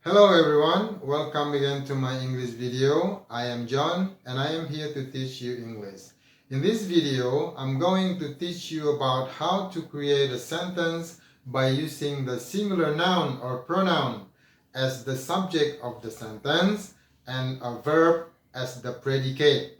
Hello everyone, welcome again to my English video. I am John and I am here to teach you English. In this video, I'm going to teach you about how to create a sentence by using the singular noun or pronoun as the subject of the sentence and a verb as the predicate.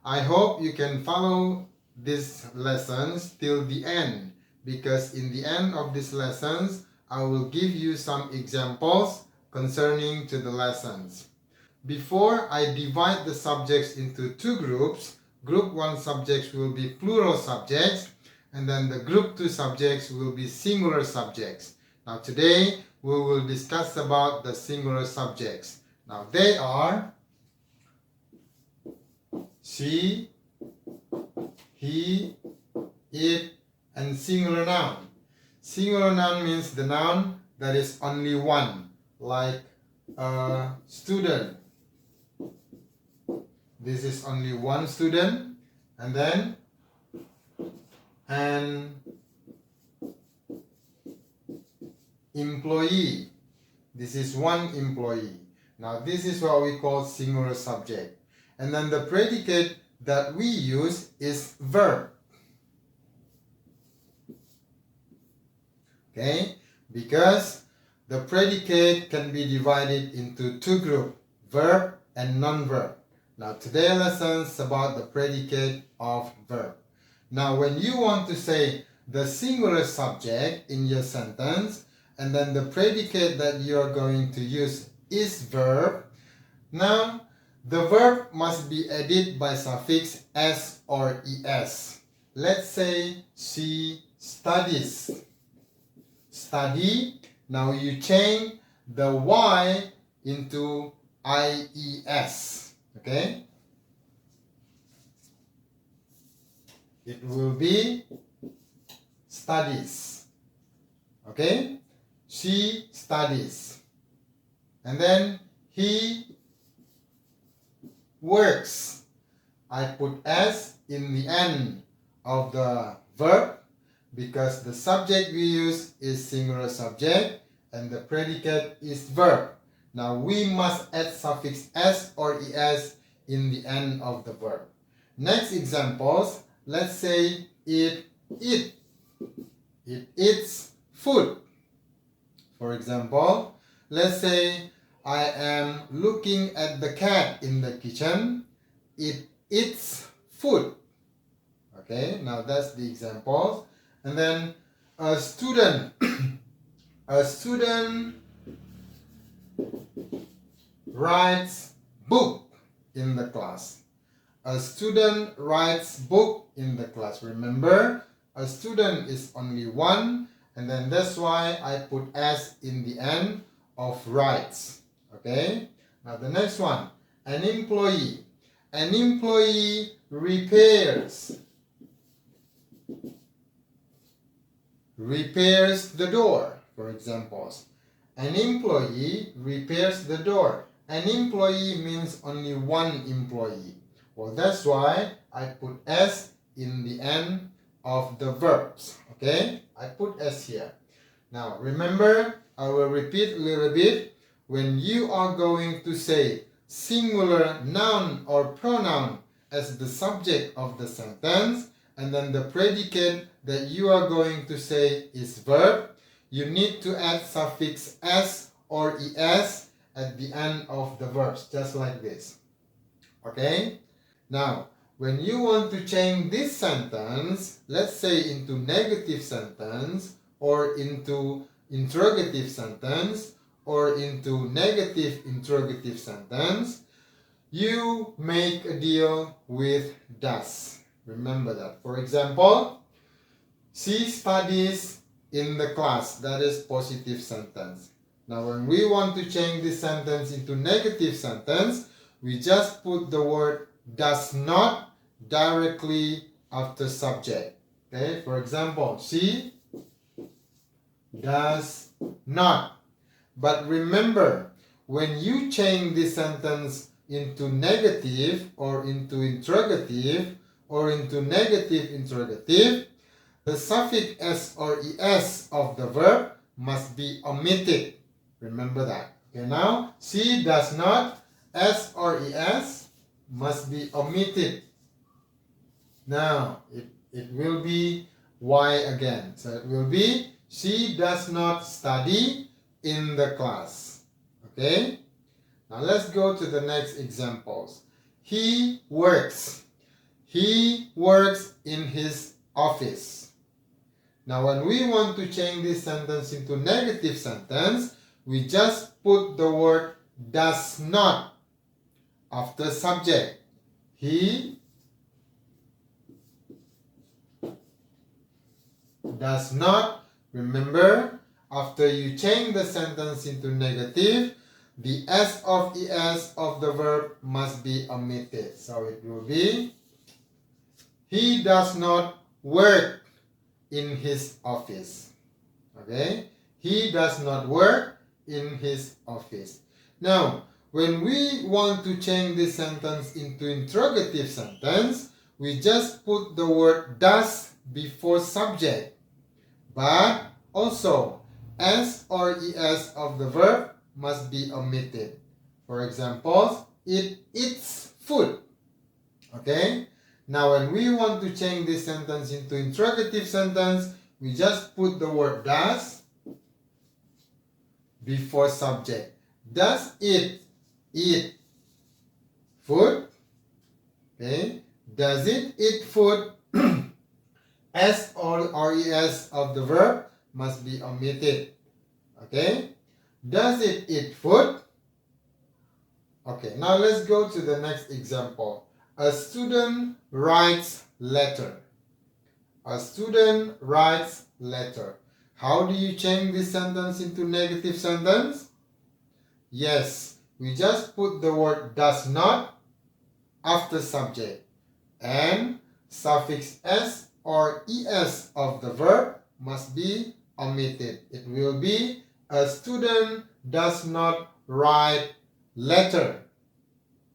I hope you can follow these lessons till the end, because in the end of these lessons, I will give you some examples concerning to the lessons. Before I divide the subjects into two groups, group 1 subjects will be plural subjects, and then the group 2 subjects will be singular subjects. Now today, we will discuss about the singular subjects. Now they are she, he, it, and singular noun. Singular noun means the noun that is only one, like a student. This is only one student, and then an employee. This is one employee. Now this is what we call singular subject. And then the predicate that we use is verb. Okay? Because the predicate can be divided into two groups, verb and non-verb. Now today's lesson is about the predicate of verb. Now when you want to say the singular subject in your sentence, and then the predicate that you are going to use is verb, now the verb must be added by suffix s or es. Let's say she studies. Study, now you change the y into ies. Okay? It will be studies. Okay? She studies. And then he works. I put s in the end of the verb because the subject we use is singular subject and the predicate is verb. Now we must add suffix s or es in the end of the verb. Next examples, let's say it eats food. For example, let's say I am looking at the cat in the kitchen. It eats food. Okay, now that's the example. And then a student. A student writes book in the class. A student writes book in the class. Remember, a student is only one, and then that's why I put s in the end of writes. Okay, now the next one, an employee. An employee repairs the door, for example. An employee repairs the door. An employee means only one employee. Well, that's why I put s in the end of the verbs. Okay, I put s here. Now remember, I will repeat a little bit. When you are going to say singular noun or pronoun as the subject of the sentence, and then the predicate that you are going to say is verb, you need to add suffix s or es at the end of the verbs, just like this. Okay? Now, when you want to change this sentence, let's say into negative sentence, or into interrogative sentence, or into negative interrogative sentence, you make a deal with does. Remember that. For example, she studies in the class. That is positive sentence. Now when we want to change this sentence into negative sentence, we just put the word does not directly after subject. Okay, for example, she does not. But remember, when you change this sentence into negative or into interrogative or into negative interrogative, the suffix s or es of the verb must be omitted. Remember that. Okay, now she does not, S or ES must be omitted. Now it will be Y again. So it will be she does not study in the class. Okay? Now let's go to the next examples. He works. He works in his office. Now when we want to change this sentence into negative sentence, we just put the word does not after subject. He does not. Remember, after you change the sentence into negative, the S of ES of the verb must be omitted. So it will be, he does not work in his office. Okay? He does not work in his office. Now, when we want to change this sentence into interrogative sentence, we just put the word does before subject. But also, S or ES of the verb must be omitted. For example, it eats food. Okay? Now, when we want to change this sentence into interrogative sentence, we just put the word does before subject. Does it eat food? Okay? Does it eat food? S or ES of the verb must be omitted. Okay? Does it eat food? Okay, now let's go to the next example. A student writes letter. A student writes letter. How do you change this sentence into negative sentence? Yes, we just put the word does not after subject, and suffix S or ES of the verb must be omitted. It will be a student does not write letter.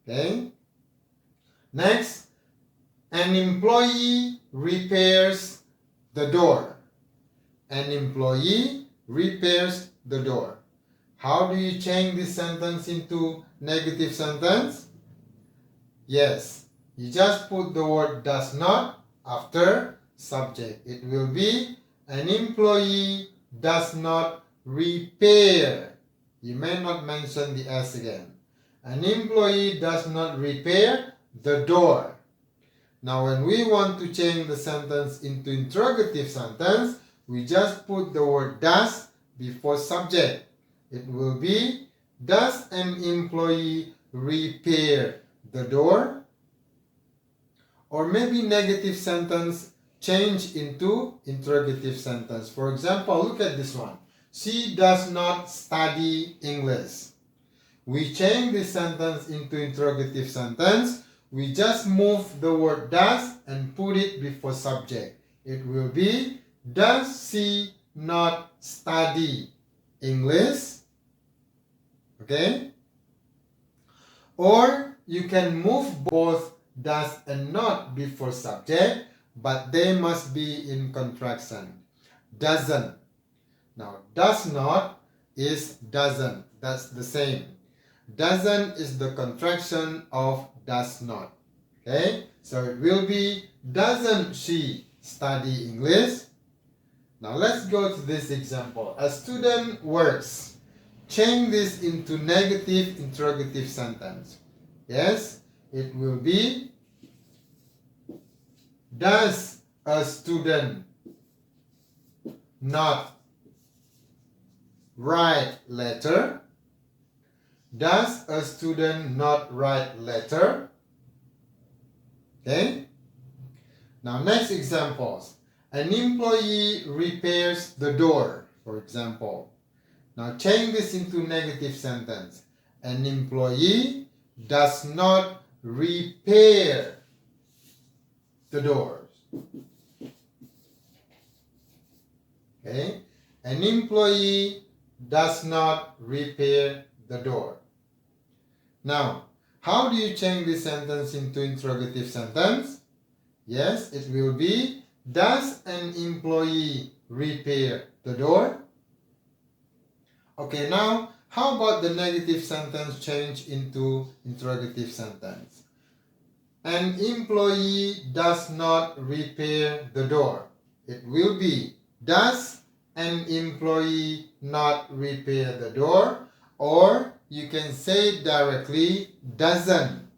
Okay? Next, an employee repairs the door. An employee repairs the door. How do you change this sentence into negative sentence? Yes, you just put the word does not after subject. It will be an employee does not repair. You may not mention the S again. An employee does not repair the door. Now when we want to change the sentence into interrogative sentence, we just put the word does before subject. It will be, does an employee repair the door? Or maybe negative sentence change into interrogative sentence. For example, look at this one. She does not study English. We change this sentence into interrogative sentence. We just move the word does and put it before subject. It will be, does she not study English? Okay? Or you can move both does and not before subject, but they must be in contraction. Doesn't. Now, does not is doesn't. That's the same. Doesn't is the contraction of does not. Okay? So it will be, doesn't she study English? Now let's go to this example. A student works. Change this into negative interrogative sentence. Yes? It will be, does a student not write letter? Does a student not write letter? Okay? Now next examples. An employee repairs the door, for example. Now change this into negative sentence. An employee does not repair the doors. Okay? An employee does not repair the door. Now, how do you change this sentence into interrogative sentence? Yes, it will be, does an employee repair the door? Okay, now How about the negative sentence change into interrogative sentence? An employee does not repair the door. It will be, does an employee not repair the door? Or you can say directly, doesn't.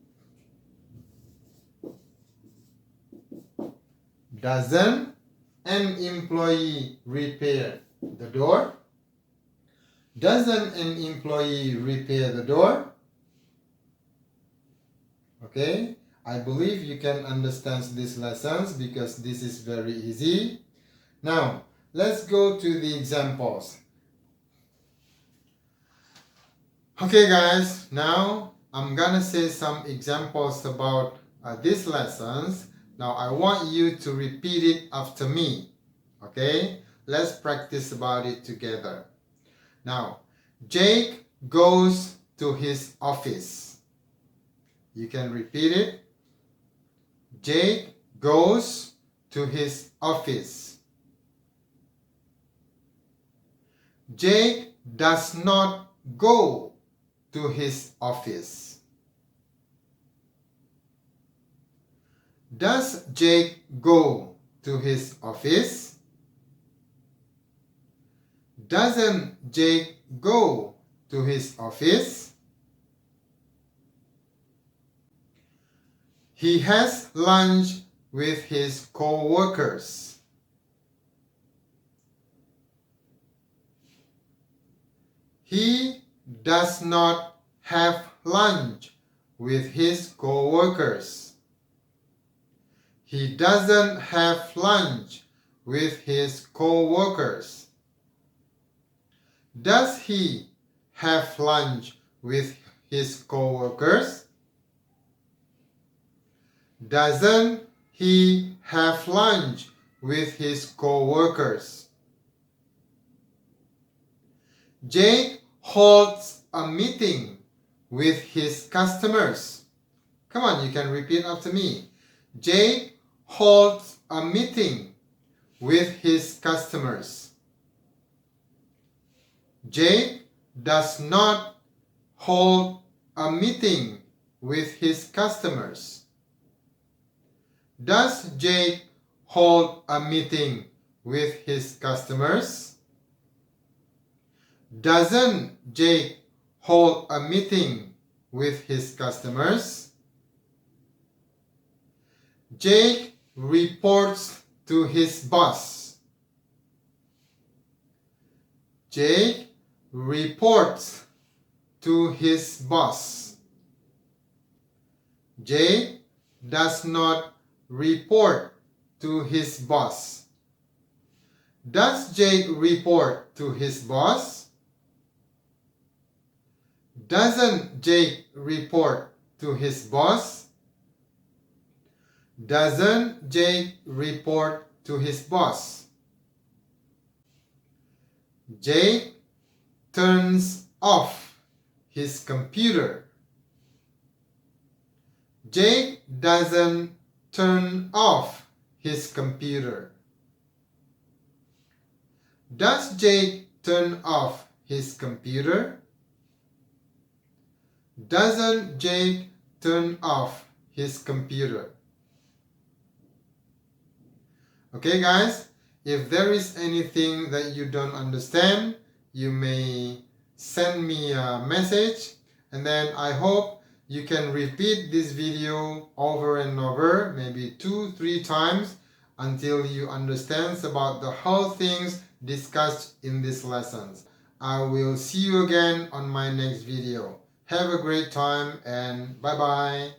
Doesn't an employee repair the door? Doesn't an employee repair the door? Okay, I believe you can understand these lessons because this is very easy. Now, let's go to the examples. Okay guys, now I'm gonna say some examples about these lessons. Now I want you to repeat it after me. Okay, let's practice about it together. Now, Jake goes to his office. You can repeat it. Jake goes to his office. Jake does not go to his office. Does Jake go to his office? Doesn't Jake go to his office? He has lunch with his co-workers. He does not have lunch with his co-workers. He doesn't have lunch with his co-workers. Does he have lunch with his co-workers? Doesn't he have lunch with his co-workers? Jake holds a meeting with his customers. Come on, you can repeat after me. Jake holds a meeting with his customers. Jake does not hold a meeting with his customers. Does Jake hold a meeting with his customers? Doesn't Jake hold a meeting with his customers? Jake reports to his boss. Jake reports to his boss. Jake does not report to his boss. Does Jake report to his boss? Doesn't Jake report to his boss? Doesn't Jake report to his boss? Jake turns off his computer. Jake doesn't turn off his computer. Does Jake turn off his computer? Doesn't Jake turn off his computer? Okay guys, if there is anything that you don't understand, you may send me a message, and then I hope you can repeat this video over and over, maybe 2-3 times, until you understand about the whole things discussed in these lessons. I will see you again on my next video. Have a great time and bye bye.